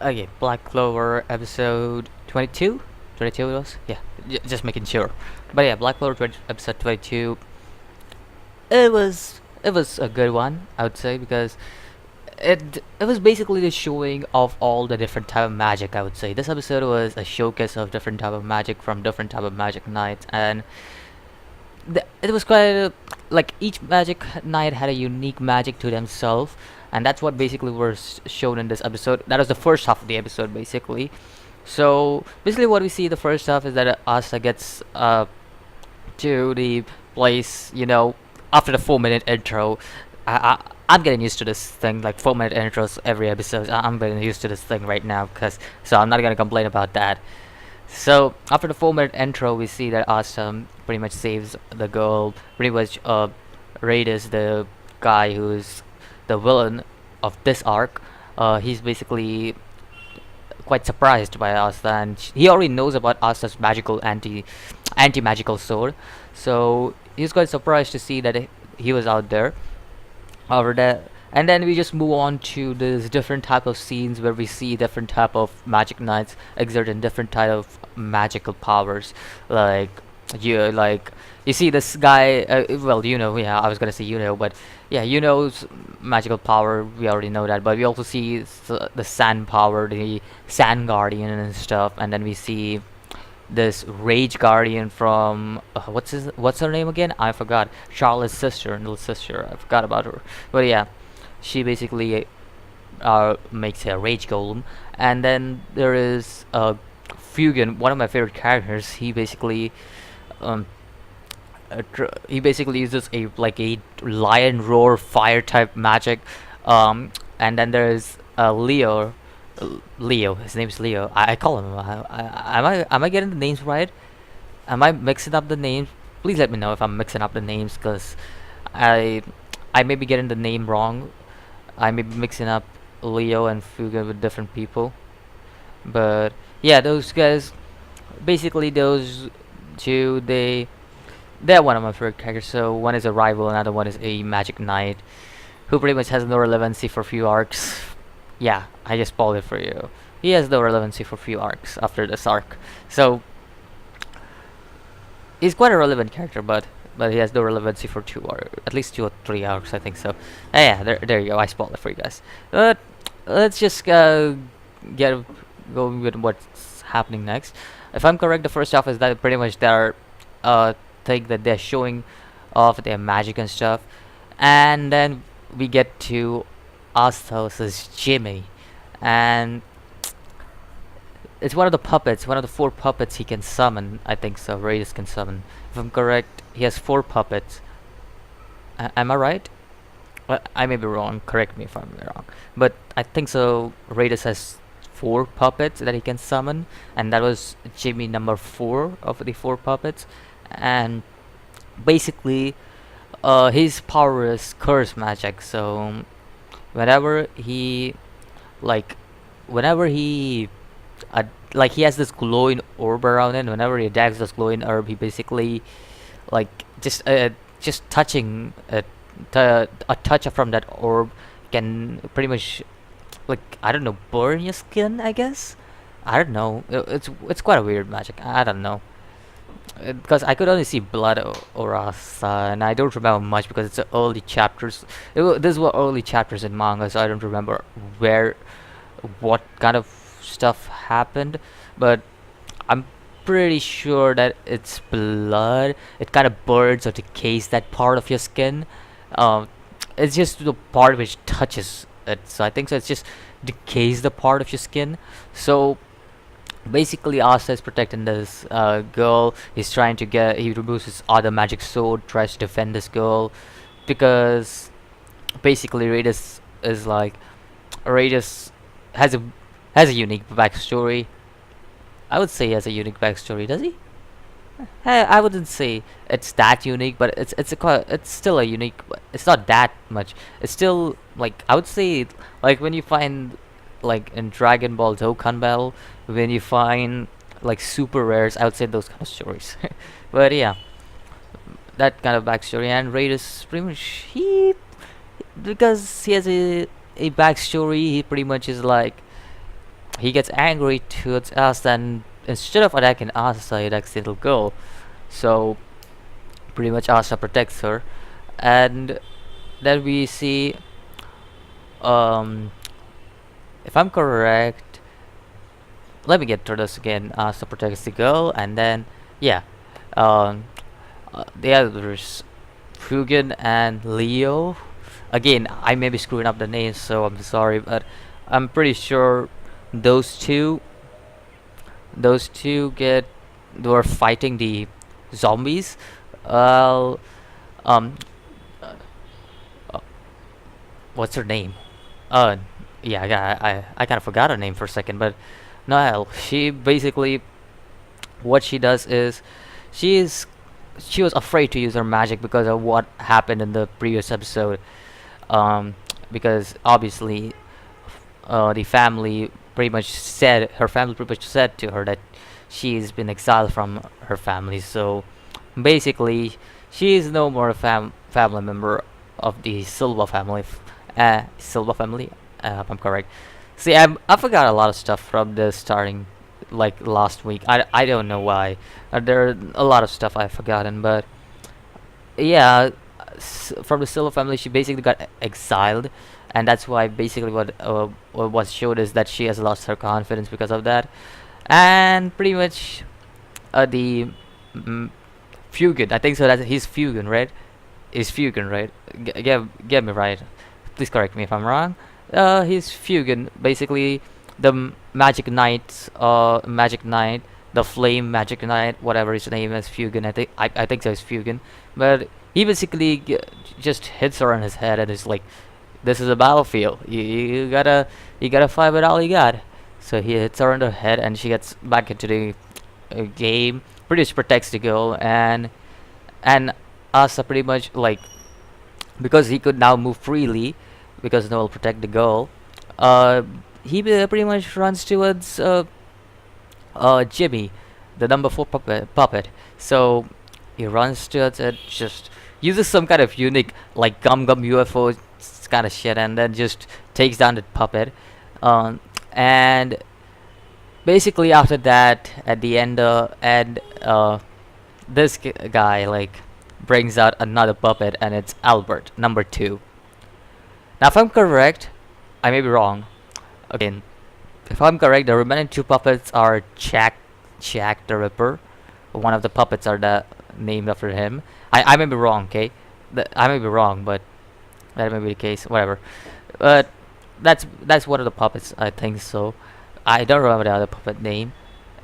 Okay, Black Clover episode 22? 22 it was? Yeah, just making sure. But yeah, Black Clover episode 22. It was a good one, I would say, because it was basically the showing of all the different type of magic. I would say this episode was a showcase of different type of magic from different type of magic nights, and it was quite like each magic knight had a unique magic to themselves, and that's what basically was shown in this episode. That was the first half of the episode, basically. So basically, what we see the first half is that Asta gets to the place, after the 4 minute intro. I'm getting used to this thing, like 4 minute intros every episode. I'm getting used to this thing right now, so I'm not gonna complain about that. So after the 4 minute intro, we see that Asta pretty much saves the girl. Pretty much, Raid is the guy who's the villain of this arc. He's basically quite surprised by Asta, and he already knows about Asta's magical anti magical sword. So he's quite surprised to see that he was out there over there. And then we just move on to this different type of scenes where we see different type of magic knights exerting different type of magical powers. Like you see this guy. Well, yeah, I was gonna say but yeah, magical power. We already know that, but we also see the sand power, the sand guardian and stuff. And then we see this rage guardian from what's her name again? I forgot. Charlotte's sister, little sister. I forgot about her. But yeah, she basically makes a rage golem. And then there is Fugan, one of my favorite characters. Um, he basically uses a lion roar fire type magic. And then there's Leo. Leo, his name's Leo. I call him. Am I getting the names right? Am I mixing up the names? Please let me know if I'm mixing up the names, because I I may be getting the name wrong. I may be mixing up Leo and Fuga with different people. But yeah, those guys, basically those two, they're one of my favorite characters. So one is a rival, another one is a magic knight who pretty much has no relevancy for a few arcs. Yeah, I just spoiled it for you. He has no relevancy for a few arcs after this arc. So he's quite a relevant character, but he has no relevancy for at least 2 or 3 arcs, I think so. Yeah, there you go. I spoiled it for you guys. But let's just get going with what's happening next. If I'm correct, the first half is that pretty much their thing that they're showing off their magic and stuff, and then we get to Asta versus Jimmy, and it's one of the puppets, one of the 4 puppets he can summon. I think so. Radius can summon. If I'm correct, he has 4 puppets. Am I right? Well, I may be wrong. Correct me if I'm wrong. But I think so. Radius has 4 puppets that he can summon, and that was Jimmy number 4 of the 4 puppets. And basically, his power is curse magic. So whenever he, like, whenever he he has this glowing orb around him. Whenever he attacks this glowing orb, he basically, like, just touching a touch from that orb can pretty much, like, I don't know, burn your skin, I guess. I don't know. It's quite a weird magic. I don't know, because I could only see blood or and I don't remember much because it's early chapters. These were early chapters in manga, so I don't remember what kind of stuff happened. But I'm pretty sure that it's blood. It kind of burns or decays that part of your skin. Um, it's just the part which touches it. So I think so. It's just decays the part of your skin. So basically, Asta is protecting this girl. He removes his other magic sword, tries to defend this girl, because basically Radius has a unique backstory. I would say he has a unique backstory. Does he? I wouldn't say it's that unique, but it's still a unique. It's not that much. It's still, like, I would say, like, when you find, like, in Dragon Ball Dokkan Battle, when you find, like, super rares, I would say those kind of stories. But yeah, that kind of backstory. And Raid is pretty much, because he has a backstory, he pretty much is like he gets angry towards Asta, and instead of attacking Asta, he attacks the little girl. So pretty much Asta protects her, and then we see, um, if I'm correct, let me get through this again. Asta protects the girl, and then yeah, um, the others, Fugen and Leo. Again, I may be screwing up the names, so I'm sorry, but I'm pretty sure those two, get, they were fighting the zombies. Well, um, uh, what's her name? Uh, yeah, I kind of forgot her name for a second, but Noelle. She basically, what she does is, she is she was afraid to use her magic because of what happened in the previous episode. Um, because obviously, the family pretty much said her family pretty much said to her that she's been exiled from her family. So basically, she is no more a family member of the Silva family. Silva family, if I'm correct. See, I forgot a lot of stuff from the starting, like last week. I don't know why. There are a lot of stuff I've forgotten, but yeah, from the Silva family, she basically got exiled, and that's why basically what was showed is that she has lost her confidence because of that, and pretty much the mm, Fugen. I think so. That he's Fugen, right? Is Fugen, right? Get me right. Please correct me if I'm wrong. He's Fugen. Basically, the Magic Knight, the Flame Magic Knight, whatever his name is, Fugen. I think so. It's Fugen, but he basically just hits her on his head and is like, "This is a battlefield. You gotta fight with all you got." So he hits her on the head, and she gets back into the game. Pretty much protects the girl, and Asa pretty much like, because he could now move freely, because Noel protect the girl. Uh, he pretty much runs towards Jimmy, the number four puppet. So he runs towards it, just uses some kind of unique like gum UFO kind of shit, and then just takes down the puppet. And basically after that, at the end, this guy like brings out another puppet, and it's Albert, number two. Now, if I'm correct, I may be wrong. Again, if I'm correct, the remaining two puppets are Jack the Ripper. One of the puppets are named after him. I may be wrong, okay? I may be wrong, but that may be the case. Whatever. But that's one of the puppets. I think so. I don't remember the other puppet name.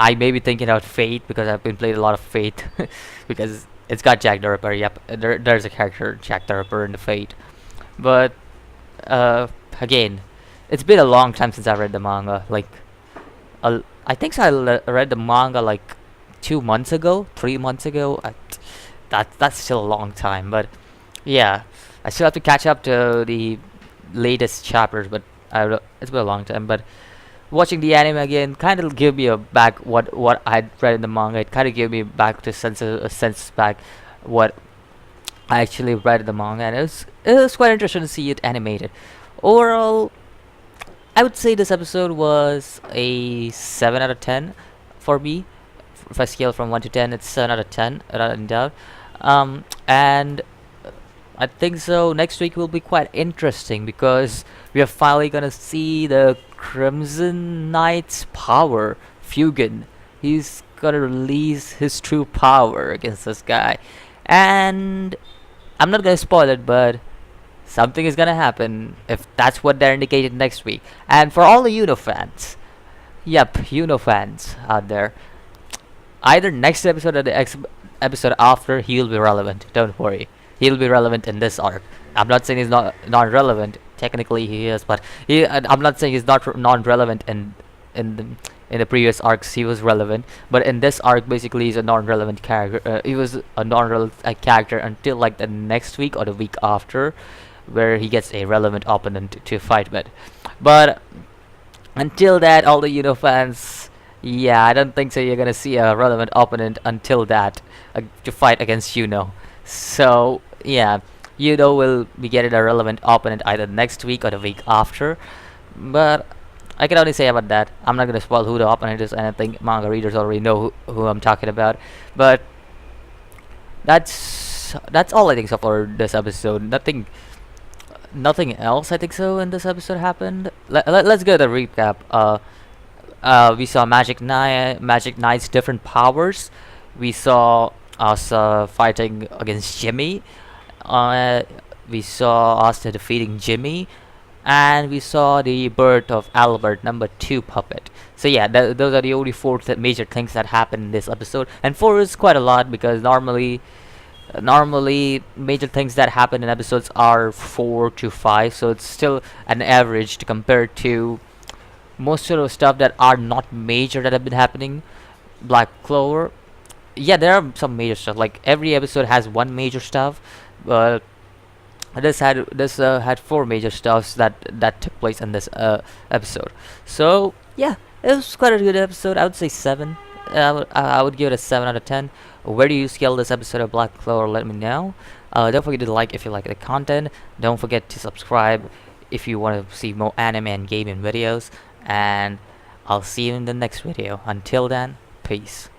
I may be thinking about Fate because I've been playing a lot of Fate because it's got Jack the Ripper. Yep, there's a character Jack the Ripper in the Fate. But again, it's been a long time since I read the manga. Like, I think so. Read the manga like 2 months ago, 3 months ago. That's still a long time. But yeah, I still have to catch up to the latest chapters. But it's been a long time. But watching the anime again kind of give me a back what I'd read in the manga. It kind of gave me back to a sense back what I actually read in the manga, and it was quite interesting to see it animated. Overall, I would say this episode was a 7 out of 10 for me. If I scale from 1 to 10, it's 7 out of 10, without any doubt. And I think so. Next week will be quite interesting because we are finally gonna see the Crimson Knight's power, Fugen. He's gonna release his true power against this guy, and I'm not gonna spoil it, but something is gonna happen if that's what they're indicated next week. And for all the Uno fans, yep, Uno fans out there, either next episode or the episode after, he'll be relevant. Don't worry, he'll be relevant in this arc. I'm not saying he's not relevant. Technically, he is, but I'm not saying he's not non-relevant in the previous arcs. He was relevant, but in this arc, basically, he's a non-relevant character. He was a non-relevant character until like the next week or the week after, where he gets a relevant opponent to fight with. But until that, all the fans, yeah, I don't think so. You're gonna see a relevant opponent until that to fight against So yeah, will be getting a relevant opponent either next week or the week after. But I can only say about that. I'm not gonna spoil who the opponent is, and I think manga readers already know who I'm talking about. But that's all I think so for this episode. Nothing else I think so in this episode happened. Let's get a recap. We saw Magic Knight's different powers. We saw us fighting against Jimmy. Uh, we saw Asta defeating Jimmy, and we saw the birth of Albert, number 2 puppet. So yeah, those are the only four major things that happened in this episode, and four is quite a lot because normally major things that happen in episodes are 4 to 5, so it's still an average to compare to most of the stuff that are not major that have been happening. Black Clover, yeah, there are some major stuff. Like every episode has one major stuff, but this had four major stuffs that took place in this episode. So yeah, it was quite a good episode. I would say 7. I would give it a 7 out of 10. Where do you scale this episode of Black Clover? Let me know. Don't forget to like if you like the content. Don't forget to subscribe if you want to see more anime and gaming videos. And I'll see you in the next video. Until then, peace.